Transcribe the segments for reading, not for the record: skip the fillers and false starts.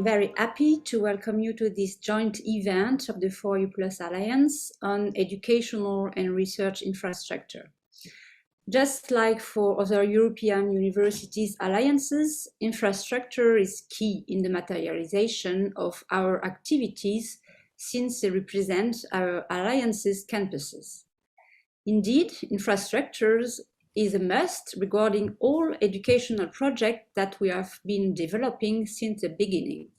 very happy to welcome you to this joint event of the 4U Plus Alliance on educational and research infrastructure. Just like for other European universities alliances, infrastructure is key in the materialization of our activities since they represent our alliance's campuses. Indeed, infrastructures is a must regarding all educational projects that we have been developing since the beginning.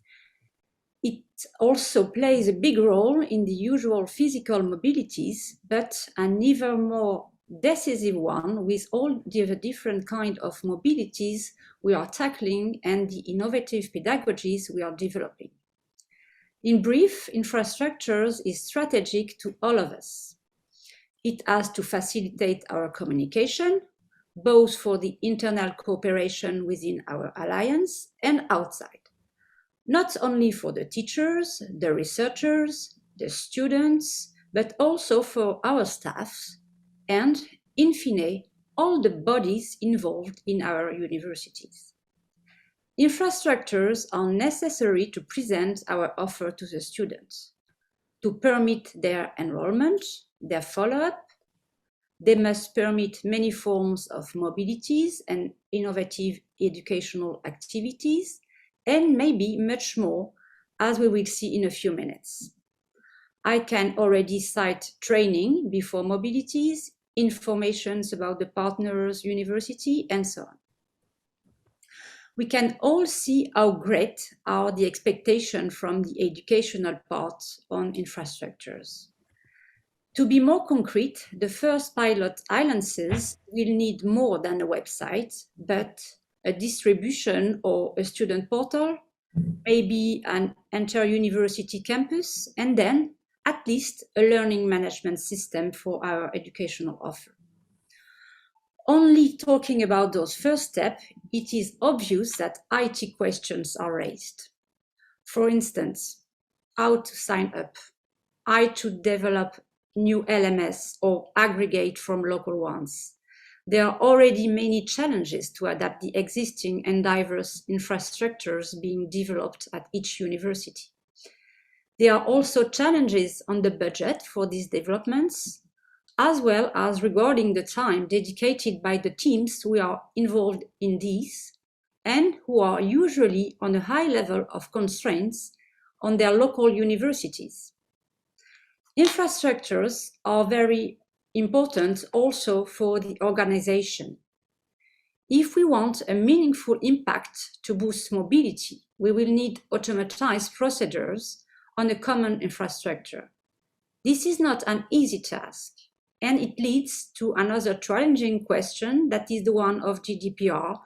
It also plays a big role in the usual physical mobilities, but an even more decisive one with all the different kinds of mobilities we are tackling and the innovative pedagogies we are developing. In brief, infrastructures is strategic to all of us. It has to facilitate our communication, both for the internal cooperation within our alliance and outside. Not only for the teachers, the researchers, the students, but also for our staff and, in fine, all the bodies involved in our universities. Infrastructures are necessary to present our offer to the students, to permit their enrollment, their follow-up. They must permit many forms of mobilities and innovative educational activities, and maybe much more, as we will see in a few minutes. I can already cite training before mobilities, informations about the partners university, and so on. We can all see how great are the expectations from the educational part on infrastructures. To be more concrete, the first pilot alliances will need more than a website, but a distribution or a student portal, maybe an inter-university campus, and then at least a learning management system for our educational offer. Only talking about those first steps, it is obvious that IT questions are raised. For instance, how to sign up, how to develop new LMS or aggregate from local ones. There are already many challenges to adapt the existing and diverse infrastructures being developed at each university. There are also challenges on the budget for these developments, as well as regarding the time dedicated by the teams who are involved in these and who are usually on a high level of constraints on their local universities. Infrastructures are very important also for the organization. If we want a meaningful impact to boost mobility, we will need automatized procedures on a common infrastructure. This is not an easy task, and it leads to another challenging question that is the one of GDPR,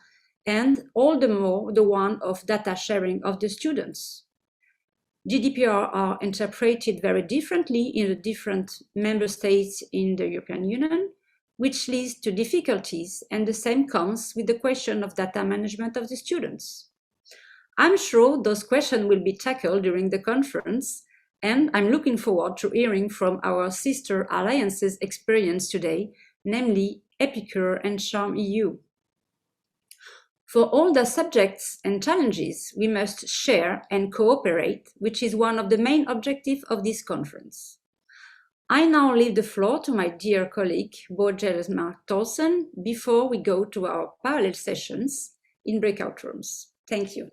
and all the more the one of data sharing of the students. GDPR are interpreted very differently in the different member states in the European Union, which leads to difficulties, and the same comes with the question of data management of the students. I'm sure those questions will be tackled during the conference, and I'm looking forward to hearing from our sister alliances' experience today, namely Epicure and Charm EU. For all the subjects and challenges, we must share and cooperate, which is one of the main objectives of this conference. I now leave the floor to my dear colleague, Bo Jellesmark Thorsen, before we go to our parallel sessions in breakout rooms. Thank you.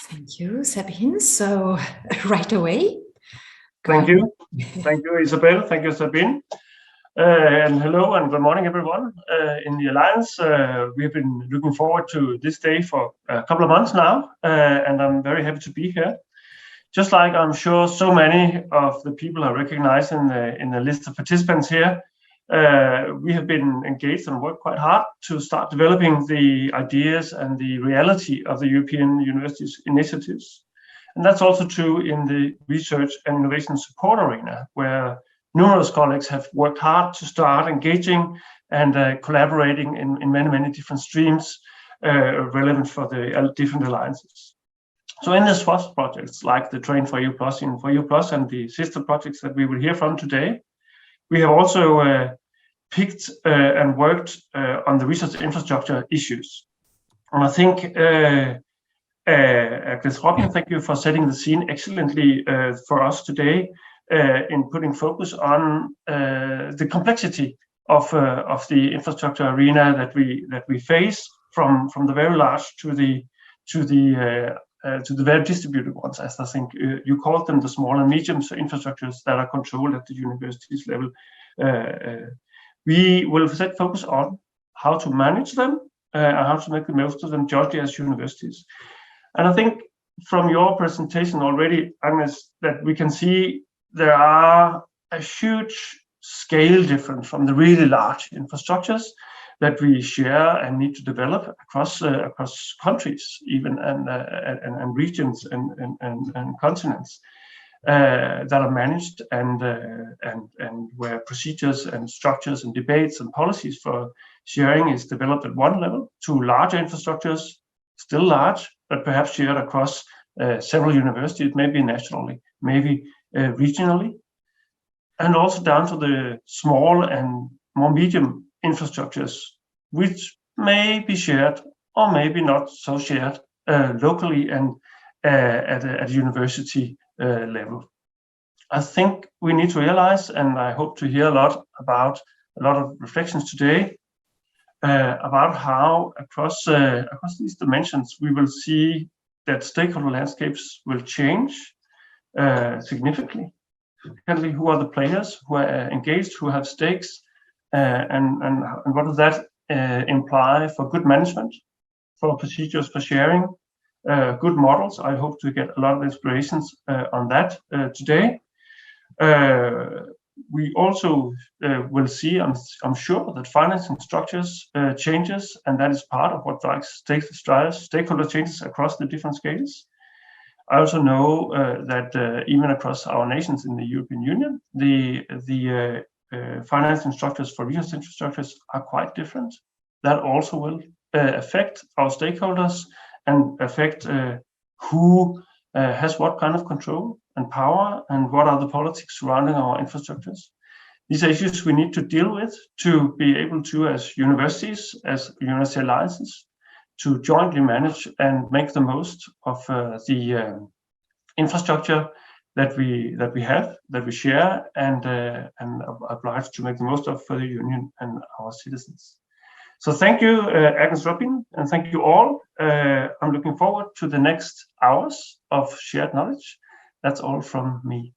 Thank you, Sabine. So right away. Thank you. Thank you, Isabel. Thank you, Sabine. And hello and good morning, everyone. In the Alliance, we've been looking forward to this day for a couple of months now, and I'm very happy to be here. Just like I'm sure so many of the people are recognized in the list of participants here, we have been engaged and worked quite hard to start developing the ideas and the reality of the European Universities initiatives. And that's also true in the research and innovation support arena, where numerous colleagues have worked hard to start engaging and collaborating in many different streams relevant for the different alliances. So in this first projects, like the Train for You Plus in For You Plus and the sister projects that we will hear from today, we have also picked and worked on the research infrastructure issues. And I think Agnes Robin, thank you for setting the scene excellently for us today in putting focus on the complexity of the infrastructure arena that we face, from the very large to the very distributed ones, as I think you called them, the small and medium infrastructures that are controlled at the universities level. We will set focus on how to manage them and how to make the most of them jointly as universities. And I think from your presentation already, Agnes, that we can see there are a huge scale difference from the really large infrastructures that we share and need to develop across countries, even and regions and continents that are managed and where procedures and structures and debates and policies for sharing is developed at one level, to larger infrastructures, still large, but perhaps shared across several universities, maybe nationally, maybe regionally, and also down to the small and more medium infrastructures, which may be shared or maybe not so shared locally and at a university level. I think we need to realize, and I hope to hear a lot of reflections today about how across these dimensions we will see that stakeholder landscapes will change significantly. Who are the players who are engaged, who have stakes, and what does that imply for good management, for procedures for sharing, good models? I hope to get a lot of inspirations on that today. We also will see, I'm sure, that financing structures changes, and that is part of what drives stakeholder changes across the different scales. I also know that even across our nations in the European Union, the financing structures for research infrastructures are quite different. That also will affect our stakeholders and affect who has what kind of control and power, and what are the politics surrounding our infrastructures. These are issues we need to deal with to be able to, as universities, as university alliances, to jointly manage and make the most of the infrastructure that we have, that we share, and obliged to make the most of for the union and our citizens. So thank you, Agnes Robin, and thank you all. I'm looking forward to the next hours of shared knowledge. That's all from me.